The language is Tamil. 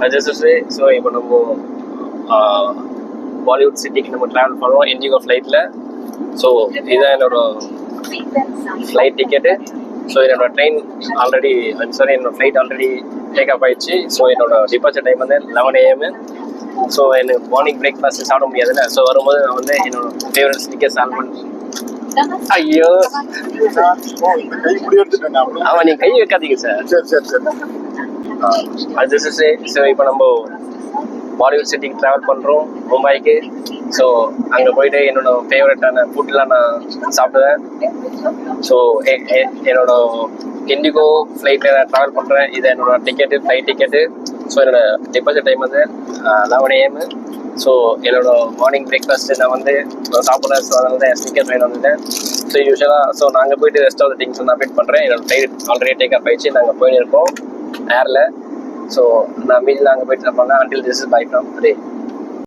அட்ஜஸ்ட். ஸோ இப்போ நம்ம பாலிவுட் சிட்டிக்கு நம்ம ட்ராவல் பண்ணுறோம் இண்டிகோ ஃப்ளைட்டில். ஸோ இதுதான் என்னோட ஃப்ளைட் டிக்கெட்டு. ஸோ என்னோட ட்ரெயின் ஆல்ரெடி என்னோட ஃப்ளைட் ஆல்ரெடி டேக் ஆஃப் ஆயிடுச்சு. ஸோ என்னோட டிபார்ச்சர் டைம் வந்து 11 AM. ஸோ எனக்கு மார்னிங் பிரேக்ஃபாஸ்ட் சாப்பிட முடியாதுல்ல. ஸோ வரும்போது நான் வந்து என்னோட ஃபேவரட் ஸ்னிக்கர்ஸ் சால்மன். ஐயோ ஆமாம், நீங்கள் கை வைக்காதீங்க சார். அட்ஜஸ்ட். ஸோ இப்போ நம்ம பாலிவுட் சிட்டிக்கு ட்ராவல் பண்ணுறோம் மும்பைக்கு. ஸோ அங்கே போயிட்டு என்னோட ஃபேவரட்டான ஃபுட்லாம் நான் சாப்பிடுவேன். ஸோ என்னோட இண்டிகோ ஃப்ளைட்டில் நான் ட்ராவல் பண்ணுறேன். இது என்னோட டிக்கெட்டு, ஃப்ளைட் டிக்கெட்டு. ஸோ என்னோட டிபார்ச்சர் டைம் வந்து 11 AM. ஸோ என்னோட மார்னிங் பிரேக்ஃபாஸ்ட்டு நான் வந்து சாப்பிட்றேன். ஸோ அதனால தான் ஸ்னிக்கர்ஸ் வாங்கி வந்துட்டேன். ஸோ யூஸ்வலாக ஸோ நாங்கள் போயிட்டு ரெஸ்ட் ஆஃப் த திங்ஸ் வந்து அப்டேட் பண்ணுறேன். என்னோட ஃப்ளைட் ஆல்ரெடி டேக் ஆஃப் ஆயிடுச்சு. நாங்கள் போயின்னு இருக்கோம் ஏரில். ஸோ நான் மீதில் அங்கே போயிட்டு இருப்பாங்க. Until this is by from today.